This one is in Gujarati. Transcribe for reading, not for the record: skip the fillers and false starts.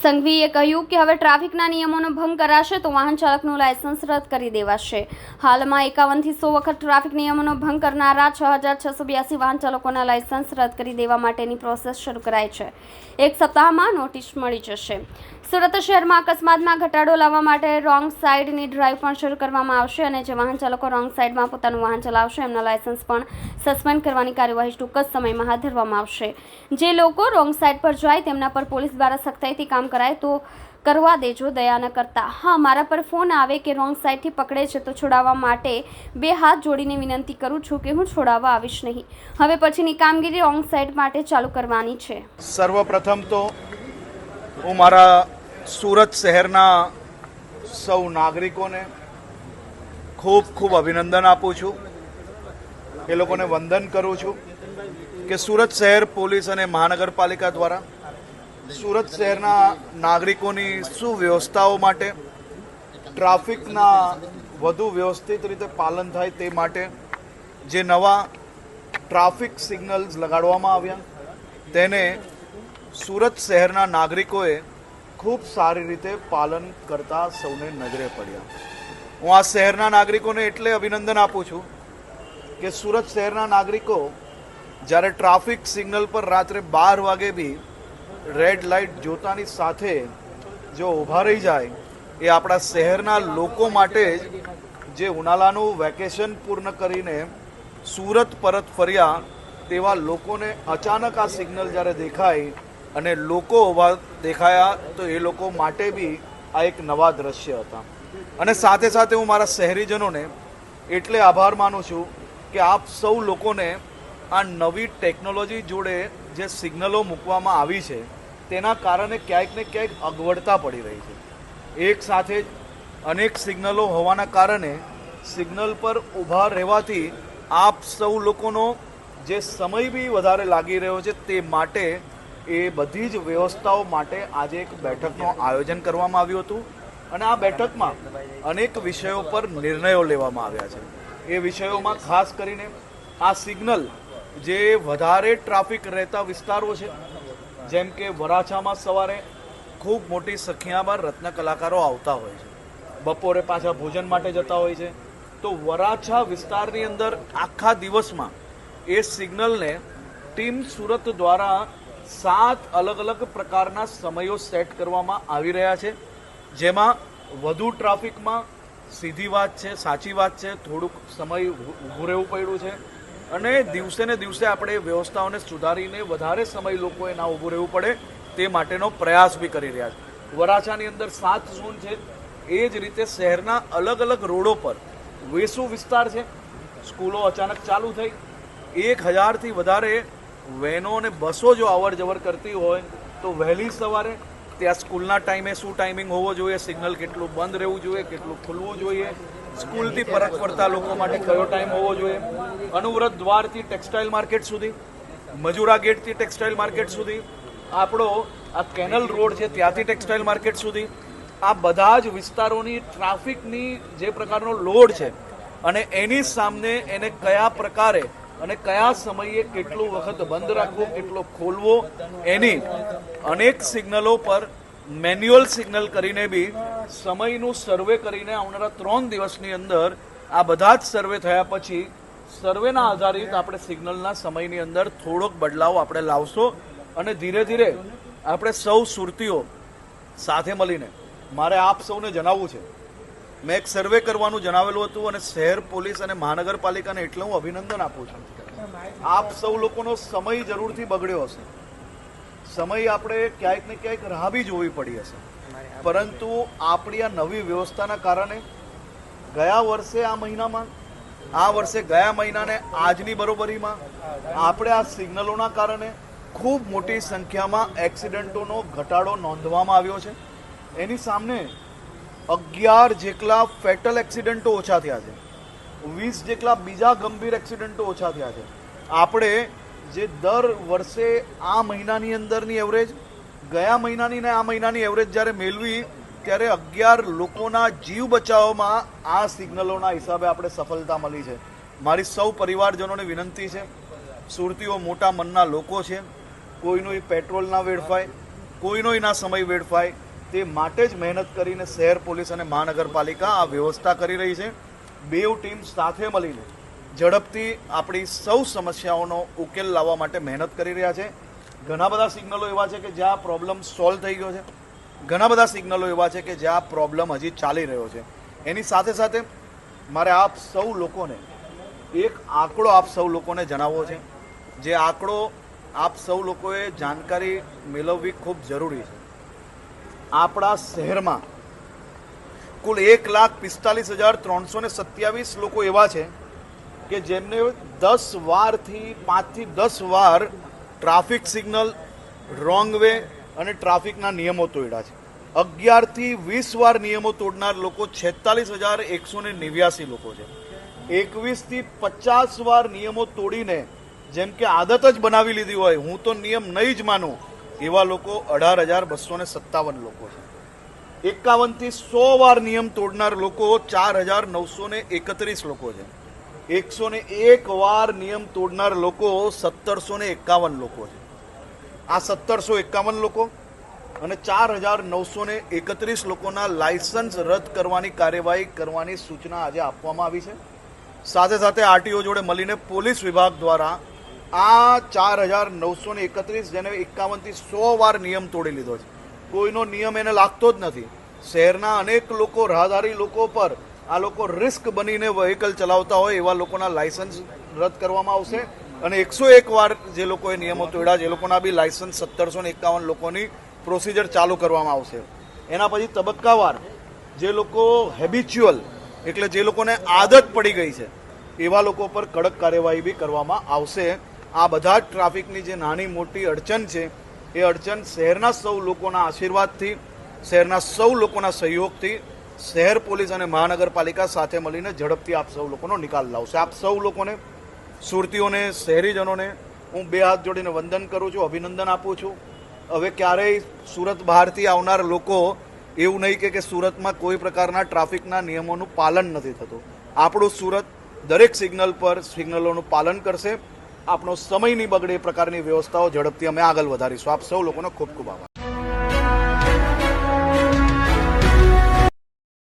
સંઘવીએ કહ્યું કે હવે ટ્રાફિકના નિયમોનો ભંગ કરાશે તો વાહન ચાલકનું લાયસન્સ રદ કરી દેવાશે. હાલમાં 51 થી 100 વખત ટ્રાફિક નિયમોનો ભંગ કરનારા 6682 વાહન ચાલકોના લાયસન્સ રદ કરી દેવા માટેની પ્રોસેસ શરૂ કરાઈ છે. એક સપ્તાહમાં નોટિસ મળી જશે. સુરત શહેરમાં અકસ્માતમાં ઘટાડો લાવવા માટે રોંગ સાઇડની ડ્રાઈવ પણ શરૂ કરવામાં આવશે અને જે વાહન ચાલકો રોંગ સાઇડમાં પોતાનું વાહન ચલાવશે એમના લાયસન્સ પણ સસ્પેન્ડ કરવાની કાર્યવાહી ટૂંક જ સમયમાં હાથ ધરવામાં આવશે. જે લોકો રોંગ સાઇડ પર જાય તેમના પર પોલીસ દ્વારા સખ્તાઈથી કામ કરાય તો કરવા દેજો, દયા ન કરતા. હા, મારા પર ફોન આવે કે રોંગ સાઇડથી પકડે છે તો છોડાવવા માટે 2 હાથ જોડીને વિનંતી કરું છું કે હું છોડાવવા આવીશ નહીં. હવે પછીની કામગીરી રોંગ સાઇડ માટે ચાલુ કરવાની છે. સર્વપ્રથમ તો હું મારા સુરત શહેરના સૌ નાગરિકોને ખૂબ ખૂબ અભિનંદન આપું છું. એ લોકોને વંદન કરું છું કે સુરત શહેર પોલીસ અને મહાનગરપાલિકા દ્વારા સુરત શહેરના નાગરિકોની સુવ્યવસ્થાઓ માટે, ટ્રાફિકના વધુ વ્યવસ્થિત રીતે પાલન થાય તે માટે જે નવા ટ્રાફિક સિગ્નલ્સ લગાડવામાં આવ્યા તેને સુરત શહેરના નાગરિકોએ ખૂબ સારી રીતે પાલન કરતા સૌને નજરે પડ્યા. હું આ શહેરના નાગરિકોને એટલે અભિનંદન આપું છું કે સુરત શહેરના નાગરિકો જ્યારે ટ્રાફિક સિગ્નલ પર રાત્રે 12 વાગે બી રેડ લાઇટ જોતાની સાથે જો ઊભા રહી જાય, એ આપણા શહેરના લોકો માટે જ જે ઉનાળાનું વેકેશન પૂર્ણ કરીને સુરત પરત ફર્યા તેવા લોકોને અચાનક આ સિગ્નલ જ્યારે દેખાય અને લોકો ઊભા દેખાયા તો એ લોકો માટે બી આ એક નવા દ્રશ્ય હતા. અને સાથે સાથે હું મારા શહેરીજનોને એટલે આભાર માનું છું કે આપ સૌ લોકોને આ નવી ટેકનોલોજી જોડે જે સિગ્નલો મૂકવામાં આવી છે તેના કારણે ક્યાંક ને ક્યાંક અગવડતા પડી રહી છે. એક સાથે જ અનેક સિગ્નલો હોવાના કારણે સિગ્નલ પર ઊભા રહેવાથી આપ સૌ લોકોનો જે સમય બી વધારે લાગી રહ્યો છે તે માટે એ બધી જ વ્યવસ્થાઓ માટે આજે એક બેઠકનું આયોજન કરવામાં આવ્યું હતું અને આ બેઠકમાં અનેક વિષયો પર નિર્ણયો લેવામાં આવ્યા છે. એ વિષયોમાં ખાસ કરીને આ સિગ્નલ જે વધારે ટ્રાફિક રહેતા વિસ્તારો છે, જેમ કે વરાછામાં સવારે ખૂબ મોટી સંખ્યામાં રત્ન કલાકારો આવતા હોય છે, બપોરે પાછા ભોજન માટે જતા હોય છે, તો વરાછા વિસ્તારની અંદર આખા દિવસમાં એ સિગ્નલને ટીમ સુરત દ્વારા 7 અલગ અલગ પ્રકારના સમયો સેટ કરવામાં આવી રહ્યા છે. જેમાં વધુ ટ્રાફિકમાં સીધી વાત છે, સાચી વાત છે, થોડુંક સમય ઊભું રહેવું પડ્યું છે અને દિવસે ને દિવસે આપણે વ્યવસ્થાઓને સુધારીને વધારે સમય લોકોએ ના ઊભું રહેવું પડે તે માટેનો પ્રયાસ બી કરી રહ્યા છે. વરાછાની અંદર 7 ઝોન છે. એ જ રીતે શહેરના અલગ અલગ રોડો પર વેસુ વિસ્તાર છે, સ્કૂલો અચાનક ચાલુ થઈ, 1000થી વધારે વેનો અને બસો જો અવર જવર કરતી હોય તો વહેલી સવારે ત્યાં સ્કૂલના ટાઈમે શું ટાઈમિંગ હોવો જોઈએ, સિગ્નલ કેટલું બંધ રહેવું જોઈએ, કેટલું ખુલવું જોઈએ, સ્કૂલથી પરત ફરતા લોકો માટે કયો ટાઈમ હોવો જોઈએ, અનુવ્રત દ્વારથી ટેક્સટાઇલ માર્કેટ સુધી, મજુરા ગેટથી ટેક્સટાઇલ માર્કેટ સુધી, આપણો આ કેનલ રોડ છે ત્યાંથી ટેક્સટાઇલ માર્કેટ સુધી, આ બધા જ વિસ્તારોની ટ્રાફિકની જે પ્રકારનો લોડ છે અને એની સામે એને કયા પ્રકારે અને કયા સમયે કેટલું વખત બંધ રાખવો, કેટલો ખોલવો, એની અનેક સિગ્નલો પર મેન્યુઅલ સિગ્નલ કરીને બી સમયનું સર્વે કરીને આવનારા 3 દિવસની અંદર આ બધા જ સર્વે થયા પછી સર્વેના આધારિત આપણે સિગ્નલના સમયની અંદર થોડોક બદલાવ આપણે લાવશો અને ધીરે ધીરે આપણે સૌ સુરતીઓ સાથે મળીને, મારે આપ સૌને જણાવવું છે, મેં એક સર્વે કરવાનું જણાવેલું હતું અને શહેર પોલીસ અને મહાનગરપાલિકાને એટલે હું અભિનંદન આપું છું. આપ સૌ લોકોનો સમય જરૂરથી બગડ્યો હશે, સમય આપણે ક્યાંક ને ક્યાંક રાહ બી જોવી પડી હશે, પરંતુ આપણી આ નવી વ્યવસ્થાના કારણે ગયા વર્ષે આ મહિનામાં, આ વર્ષે ગયા મહિનાને આજની બરોબરીમાં આપણે આ સિગ્નલોના કારણે ખૂબ મોટી સંખ્યામાં એક્સિડન્ટોનો ઘટાડો નોંધવામાં આવ્યો છે. એની સામે 11 જેટલા ફેટલ એક્સિડન્ટો ઓછા થયા છે, 20 જેટલા બીજા ગંભીર એક્સિડન્ટો ઓછા થયા છે. આપણે જે દર વર્ષે આ મહિનાની અંદરની એવરેજ, ગયા મહિનાની ને આ મહિનાની એવરેજ જ્યારે મેળવી ત્યારે 11 લોકોના જીવ બચાવવામાં આ સિગ્નલોના હિસાબે આપણે સફળતા મળી છે. મારી સૌ પરિવારજનોને વિનંતી છે, સુરતીઓ મોટા મનના લોકો છે, કોઈનું પેટ્રોલ ના વેડફાય, કોઈનોય ના સમય વેડફાય તે માટે જ મહેનત કરીને શહેર પોલીસ અને મહાનગરપાલિકા આ વ્યવસ્થા કરી રહી છે. બેઉ ટીમ સાથે મળીને ઝડપથી આપણી સૌ સમસ્યાઓનો ઉકેલ લાવવા માટે મહેનત કરી રહ્યા છે. ઘણા બધા સિગ્નલો એવા છે કે જ્યાં પ્રોબ્લેમ સોલ્વ થઈ ગયો છે, ઘણા બધા સિગ્નલો એવા છે કે જ્યાં પ્રોબ્લેમ હજી ચાલી રહ્યો છે. એની સાથે સાથે મારે આપ સૌ લોકોને એક આંકડો આપ સૌ લોકોને જણાવવો છે, જે આંકડો આપ સૌ લોકોએ જાણકારી મેળવવી ખૂબ જરૂરી છે. આપણા શહેરમાં કુલ 1,45,327 લોકો એવા છે કે જેમને 10 વારથી 5 થી 10 વાર ટ્રાફિક સિગ્નલ, રોંગ વે અને ટ્રાફિકના નિયમો તોડ્યા છે. 11 થી 20 વાર નિયમો તોડનાર લોકો 46,189 લોકો છે. 21 થી 50 વાર નિયમો તોડીને જેમ કે આદત જ બનાવી લીધી હોય, હું તો નિયમ નહીં જ માનું, એવા લોકો 18,257 લોકો છે. 51 થી 100 વાર નિયમ તોડનાર લોકો 4,931 લોકો છે. 101 વાર નિયમ તોડનાર લોકો 1,751 લોકો છે. આ 1,751 લોકો અને 4,931 લોકોના લાયસન્સ રદ કરવાની કાર્યવાહી કરવાની સૂચના આજે આપવામાં આવી છે. સાથે સાથે આરટીઓ જોડે મળીને પોલીસ વિભાગ દ્વારા આ 4,931 જેને 51 થી 100 વાર નિયમ તોડી લીધો છે, કોઈનો નિયમ એને લાગતો જ નથી. શહેરના અનેક લોકો, રાહદારી લોકો પર આ લોકો રિસ્ક બનીને વ્હીકલ ચલાવતા હોય એવા લોકોના લાયસન્સ રદ કરવામાં આવશે અને 101 વાર જે લોકોએ નિયમો તોડ્યા છે એ લોકોના બી લાયસન્સ 1,751 લોકોની પ્રોસિજર ચાલુ કરવામાં આવશે. એના પછી તબક્કાવાર જે લોકો હેબિચ્યુઅલ એટલે જે લોકોને આદત પડી ગઈ છે એવા લોકો પર કડક કાર્યવાહી બી કરવામાં આવશે. આ બધા જ ટ્રાફિકની જે નાની મોટી અડચણ છે એ અડચણ શહેરના સૌ લોકોના આશીર્વાદથી, શહેરના સૌ લોકોના સહયોગથી શહેર પોલીસ અને મહાનગરપાલિકા સાથે મળીને ઝડપથી આપ સૌ લોકોનો નિકાલ લાવશે. આપ સૌ લોકોને, સુરતીઓને, શહેરીજનોને હું 2 હાથ જોડીને વંદન કરું છું, અભિનંદન આપું છું. હવે ક્યારેય સુરત બહારથી આવનાર લોકો એવું નહીં કે સુરતમાં કોઈ પ્રકારના ટ્રાફિકના નિયમોનું પાલન નથી થતું. આપણું સુરત દરેક સિગ્નલ પર સિગ્નલોનું પાલન કરશે. આપણો સમય નહીં બગડે એ પ્રકારની વ્યવસ્થાઓ ઝડપથી અમે આગળ વધારીશું. આપ સૌ લોકોનો ખૂબ ખૂબ આભાર.